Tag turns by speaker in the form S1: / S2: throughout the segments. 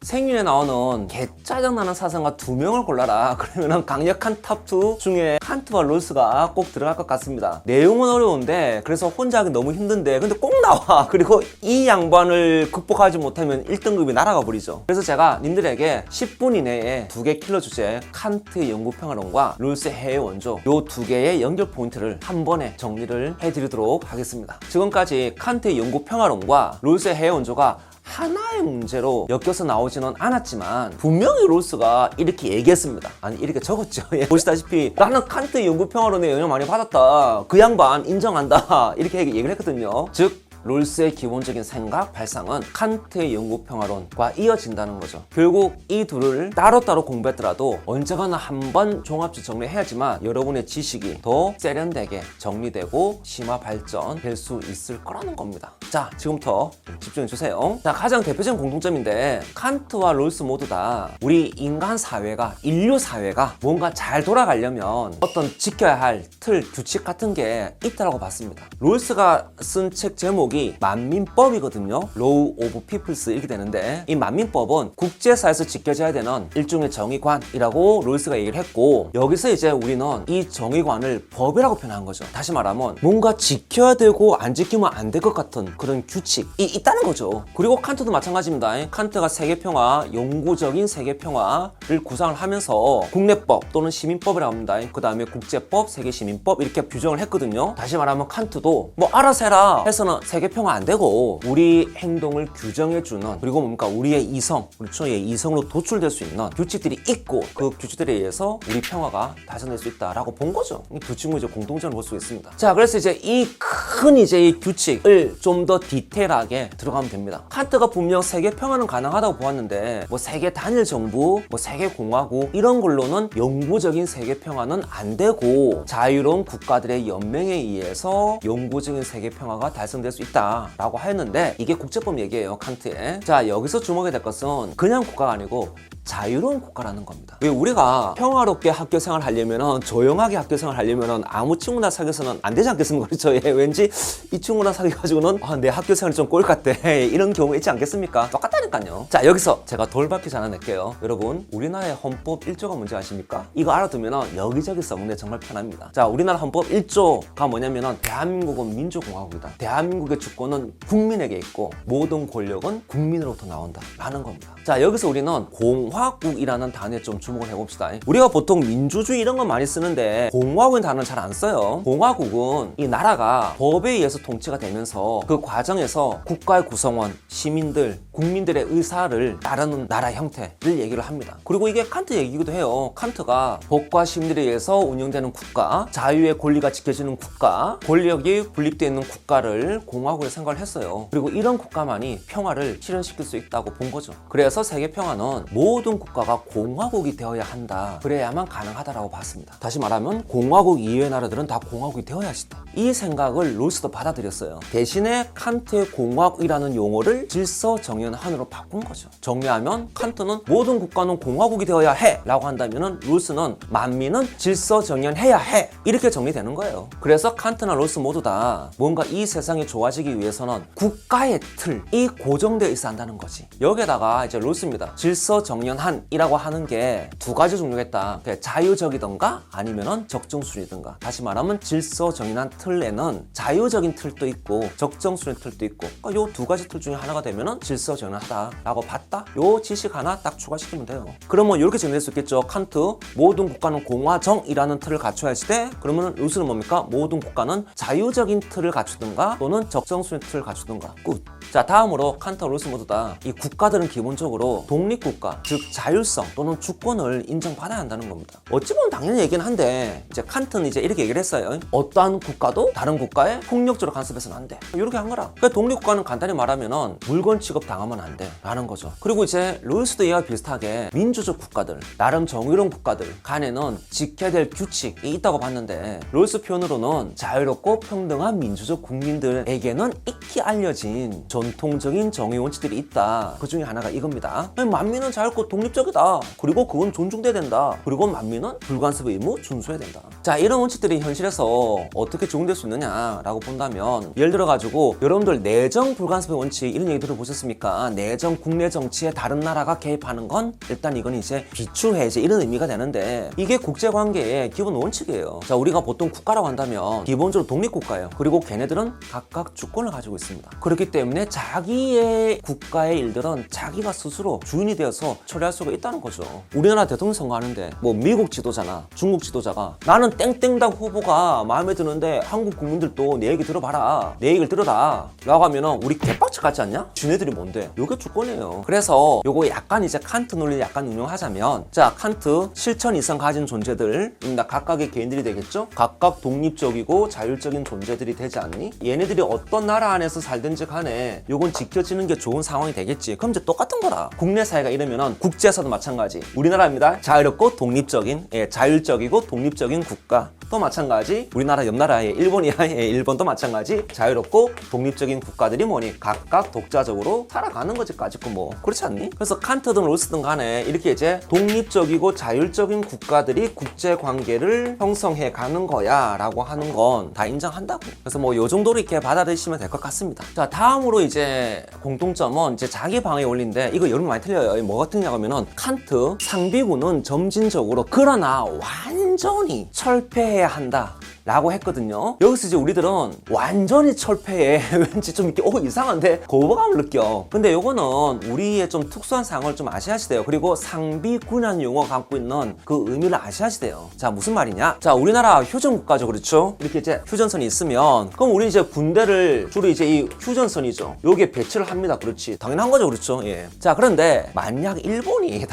S1: 생윤에 나오는 개짜증나는 사상가 2명을 골라라. 그러면은 강력한 탑2 중에 칸트와 롤스가 꼭 들어갈 것 같습니다. 내용은 어려운데 그래서 혼자 하기 너무 힘든데 근데 꼭 나와. 그리고 이 양반을 극복하지 못하면 1등급이 날아가 버리죠. 그래서 제가 님들에게 10분 이내에 2개 킬러 주제 칸트의 영구평화론과 롤스의 해외 원조 요 2개의 연결 포인트를 한 번에 정리를 해드리도록 하겠습니다. 지금까지 칸트의 영구평화론과 롤스의 해외 원조가 하나의 문제로 엮여서 나오지는 않았지만 분명히 롤스가 이렇게 얘기했습니다. 아니 이렇게 적었죠. 예. 보시다시피 나는 칸트의 영구평화론에 영향 많이 받았다. 그 양반 인정한다. 이렇게 얘기를 했거든요. 즉 롤스의 기본적인 생각, 발상은 칸트의 영구평화론과 이어진다는 거죠. 결국 이 둘을 따로따로 공부했더라도 언젠가는 한번 종합적 정리해야지만 여러분의 지식이 더 세련되게 정리되고 심화 발전될 수 있을 거라는 겁니다. 자, 지금부터 집중해주세요. 자, 가장 대표적인 공통점인데 칸트와 롤스 모두 다 우리 인간 사회가, 인류 사회가 뭔가 잘 돌아가려면 어떤 지켜야 할 틀, 규칙 같은 게 있다고 봤습니다. 롤스가 쓴 책 제목이 만민법이거든요. Law of Peoples 이렇게 되는데 이 만민법은 국제사에서 지켜져야 되는 일종의 정의관이라고 롤스가 얘기를 했고 여기서 이제 우리는 이 정의관을 법이라고 표현한 거죠. 다시 말하면 뭔가 지켜야 되고 안 지키면 안 될 것 같은 그런 규칙이 있다는 거죠. 그리고 칸트도 마찬가지입니다. 칸트가 세계평화, 영구적인 세계평화를 구상을 하면서 국내법 또는 시민법이라고 합니다. 그 다음에 국제법, 세계시민법 이렇게 규정을 했거든요. 다시 말하면 칸트도 뭐 알아서 해라 해서는 세계평화 안 되고 우리 행동을 규정해주는 그리고 뭡니까 우리의 이성, 우리 초의 이성으로 도출될 수 있는 규칙들이 있고 그 규칙들에 의해서 우리 평화가 달성될 수 있다라고 본 거죠. 이 두 친구 이제 공통점을 볼 수 있습니다. 자, 그래서 이제 이 큰 이제 이 규칙을 좀 더 디테일하게 들어가면 됩니다. 칸트가 분명 세계평화는 가능하다고 보았는데 뭐 세계 단일 정부, 뭐 세계 공화국 이런 걸로는 영구적인 세계평화는 안 되고 자유로운 국가들의 연맹에 의해서 영구적인 세계평화가 달성될 수 있다 라고 했는데 이게 국제법 얘기예요, 칸트의. 자, 여기서 주목해야 될 것은 그냥 국가가 아니고 자유로운 국가라는 겁니다. 왜 우리가 평화롭게 학교 생활 하려면은 조용하게 학교 생활 하려면은 아무 친구나 사귀어서는 안 되지 않겠습니까? 그렇죠? 예, 왠지 이 친구나 사귀어가지고는 내 학교 생활 좀 꼴 같대 이런 경우 있지 않겠습니까? 똑같다니까요. 자, 여기서 제가 돌바퀴 하나 낼게요. 여러분, 우리나라의 헌법 1조가 뭔지 아십니까? 이거 알아두면은 여기저기 써먹는 게 정말 편합니다. 자, 우리나라 헌법 1조가 뭐냐면은 대한민국은 민주공화국이다. 대한민국의 주권은 국민에게 있고 모든 권력은 국민으로부터 나온다 라는 겁니다. 자, 여기서 우리는 공화국이라는 단어에 좀 주목을 해봅시다. 우리가 보통 민주주의 이런 거 많이 쓰는데 공화국인 단어는 잘 안 써요. 공화국은 이 나라가 법에 의해서 통치가 되면서 그 과정에서 국가의 구성원, 시민들, 국민들의 의사를 따르는 나라 형태를 얘기를 합니다. 그리고 이게 칸트 얘기기도 해요. 칸트가 법과 시민들에 의해서 운영되는 국가, 자유의 권리가 지켜지는 국가, 권력이 분립되어 있는 국가를 공화국으로 생각을 했어요. 그리고 이런 국가만이 평화를 실현시킬 수 있다고 본 거죠. 그래서 세계 평화는 모든 국가가 공화국이 되어야 한다. 그래야만 가능하다라고 봤습니다. 다시 말하면 공화국 이외의 나라들은 다 공화국이 되어야 한다. 이 생각을 롤스도 받아들였어요. 대신에 칸트의 공화국이라는 용어를 질서정연한으로 바꾼 거죠. 정리하면 칸트는 모든 국가는 공화국이 되어야 해 라고 한다면 롤스는 만민은 질서정연해야 해 이렇게 정리되는 거예요. 그래서 칸트나 롤스 모두 다 뭔가 이 세상이 좋아지기 위해서는 국가의 틀이 고정되어 있어야 한다는 거지. 여기에다가 이제 롤스입니다. 질서정연한이라고 하는 게 두 가지 종류가 있다. 자유적이던가 아니면은 적정수준이던가. 다시 말하면 질서정연한 틀에는 자유적인 틀도 있고 적정수준의 틀도 있고 요 두 가지 틀 중에 하나가 되면은 질서정연하다라고 봤다. 요 지식 하나 딱 추가시키면 돼요. 그러면 이렇게 정리될 수 있겠죠. 칸트 모든 국가는 공화정이라는 틀을 갖춰야지 돼. 그러면 롤스는 뭡니까? 모든 국가는 자유적인 틀을 갖추든가 또는 적정수준의 틀을 갖추든가. 굿. 자, 다음으로 칸트와 롤스 모두 다 이 국가들은 기본적으로 독립국가, 즉 자율성 또는 주권을 인정받아야 한다는 겁니다. 어찌 보면 당연히 얘기는 한데 이제 칸트는 이제 이렇게 얘기를 했어요. 어떠한 국가도 다른 국가에 폭력적으로 간섭해서는 안 돼. 이렇게 한 거라. 그러니까 독립국가는 간단히 말하면은 물건 취급 당하면 안 돼 라는 거죠. 그리고 이제 롤스도 이와 비슷하게 민주적 국가들, 나름 정의로운 국가들 간에는 지켜야 될 규칙이 있다고 봤는데 롤스 표현으로는 자유롭고 평등한 민주적 국민들에게는 익히 알려진 전통적인 정의 원칙들이 있다. 그 중에 하나가 이겁니다. 만민은 자유롭고 독립적이다. 그리고 그건 존중돼야 된다. 그리고 만민은 불간섭의 의무 준수해야 된다. 자, 이런 원칙들이 현실에서 어떻게 적용될 수 있느냐라고 본다면, 예를 들어가지고 여러분들 내정 불간섭의 원칙 이런 얘기 들어보셨습니까? 내정 국내 정치에 다른 나라가 개입하는 건 일단 이건 이제 비추해제 이런 의미가 되는데, 이게 국제관계의 기본 원칙이에요. 자, 우리가 보통 국가라고 한다면 기본적으로 독립국가예요. 그리고 걔네들은 각각 주권을 가지고 있습니다. 그렇기 때문에 자기의 국가의 일들은 자기가 스스로 주인이 되어서 처리할 수가 있다는 거죠. 우리나라 대통령 선거하는데 뭐 미국 지도자나 중국 지도자가 나는 땡땡당 후보가 마음에 드는데 한국 국민들도 내 얘기 들어봐라, 내 얘기를 들어라 라고 하면은 우리 개빡치 같지 않냐? 지네들이 뭔데? 요게 주권이에요. 그래서 요거 약간 이제 칸트 논리를 약간 운용하자면, 자, 칸트 실천 이상 가진 존재들입니다. 각각의 개인들이 되겠죠? 각각 독립적이고 자율적인 존재들이 되지 않니? 얘네들이 어떤 나라 안에서 살든지 간에 요건 지켜지는 게 좋은 상황이 되겠지. 그럼 이제 똑같은 거라. 국내 사회가 이러면은 국제에서도 마찬가지. 우리나라입니다. 자유롭고 독립적인, 자율적이고 독립적인 국가. 또 마찬가지. 우리나라 옆 나라의 일본이야. 일본도 마찬가지. 자유롭고 독립적인 국가들이 뭐니? 각각 독자적으로 살아가는 거지. 까짓거 뭐. 그렇지 않니? 그래서 칸트든 롤스든 간에 이렇게 이제 독립적이고 자율적인 국가들이 국제 관계를 형성해 가는 거야 라고 하는 건 다 인정한다고. 그래서 뭐 요 정도로 이렇게 받아들이시면 될 것 같습니다. 자, 다음으로 이제 공통점은 이제 자기 방어의 원리인데, 이거 여러분 많이 틀려요. 뭐 같은 냐면은 칸트 상비군은 점진적으로 그러나 완전히 철폐해야 한다 라고 했거든요. 여기서 이제 우리들은 완전히 철폐해 왠지 좀 이렇게 이상한데 거부감을 느껴. 근데 요거는 우리의 좀 특수한 상황을 좀 아셔야지 돼요. 그리고 상비군이라는 용어가 갖고 있는 그 의미를 아셔야지 돼요. 자, 무슨 말이냐? 자, 우리나라 휴전국가죠. 그렇죠? 이렇게 이제 휴전선이 있으면 그럼 우리 이제 군대를 주로 이제 이 휴전선이죠. 요게 배치를 합니다. 그렇지. 당연한 거죠. 그렇죠? 예. 자, 그런데 만약 일본이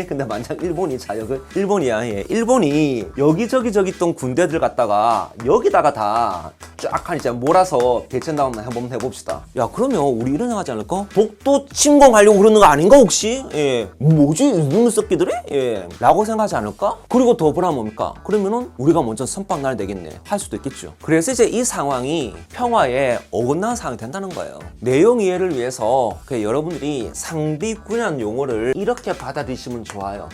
S1: 근데 만약 일본이 일본이야. 일본이 여기저기 있던 군대들 갖다가 여기다가 다 쫙 한 이제 몰아서 배치한다고 한번 해봅시다. 야, 그러면 우리 이런 거 하지 않을까? 독도 침공하려고 그러는 거 아닌가 혹시? 예. 뭐지? 이놈의 새끼들이? 예. 라고 생각하지 않을까? 그리고 더 보라 뭡니까? 그러면은 우리가 먼저 선빵 나야 되겠네. 할 수도 있겠죠. 그래서 이제 이 상황이 평화에 어긋나는 상황이 된다는 거예요. 내용 이해를 위해서 여러분들이 상비군이라는 용어를 이렇게 받아들이시면 좋아요.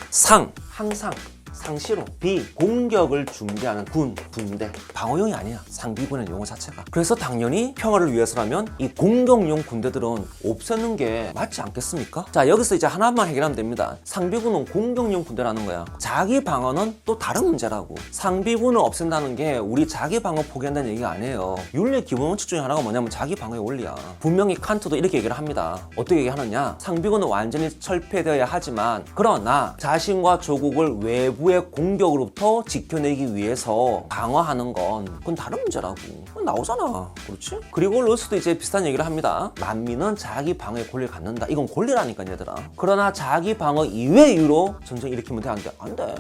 S1: 항상 상시로 비공격을 준비하는 군대, 방어용이 아니야. 상비군의 용어 자체가. 그래서 당연히 평화를 위해서라면 이 공격용 군대들은 없애는 게 맞지 않겠습니까? 자, 여기서 이제 하나만 해결하면 됩니다. 상비군은 공격용 군대라는 거야. 자기 방어는 또 다른 문제라고. 상비군을 없앤다는 게 우리 자기 방어 포기한다는 얘기가 아니에요. 윤리의 기본 원칙 중에 하나가 뭐냐면 자기 방어의 원리야. 분명히 칸트도 이렇게 얘기를 합니다. 어떻게 얘기하느냐? 상비군은 완전히 철폐되어야 하지만 그러나 자신과 조국을 외부의 공격으로부터 지켜내기 위해서 방어하는 건 그건 다른 문제라고. 나오잖아. 그렇지? 그리고 롤스도 이제 비슷한 얘기를 합니다. 만민은 자기 방어의 권리를 갖는다. 이건 권리라니까 얘들아. 그러나 자기 방어 이외의 이유로 전쟁 일으키면 돼? 안 돼? 안 돼.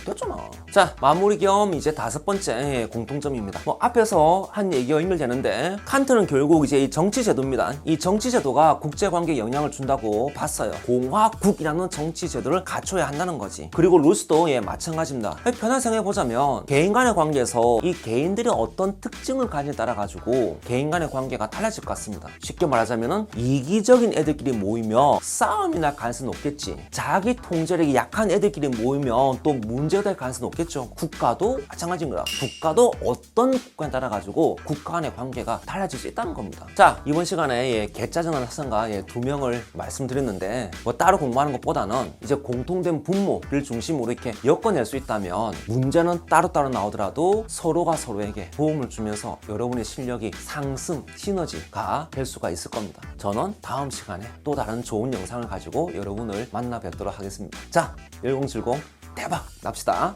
S1: 됐잖아. 자, 마무리 겸 이제 5번째 공통점입니다. 뭐 앞에서 한 얘기가 연결되는데, 칸트는 결국 이제 이 정치제도입니다. 이 정치제도가 국제관계에 영향을 준다고 봤어요. 공화국이라는 정치제도를 갖춰야 한다는 거지. 그리고 롤스도 마찬가지입니다. 편하게 생각해보자면 개인 간의 관계에서 이 개인들이 어떤 특징을 가지에 따라 가지고 개인 간의 관계가 달라질 것 같습니다. 쉽게 말하자면 이기적인 애들끼리 모이면 싸움이 날 가능성이 높겠지. 자기 통제력이 약한 애들끼리 모이면 또 문제가 될 가능성이 높겠죠. 국가도 마찬가지인 거야. 국가도 어떤 국가에 따라 가지고 국가 간의 관계가 달라질 수 있다는 겁니다. 자, 이번 시간에 개짜증나는 학생과 2명을 말씀드렸는데, 뭐 따로 공부하는 것보다는 이제 공통된 분모를 중심으로 이렇게 엮어낼 수 있다면 문제는 따로따로 나오더라도 서로가 서로에게 도움을 주면서 여러분의 실력이 상승, 시너지가 될 수가 있을 겁니다. 저는 다음 시간에 또 다른 좋은 영상을 가지고 여러분을 만나 뵙도록 하겠습니다. 자, 1070 대박 납시다.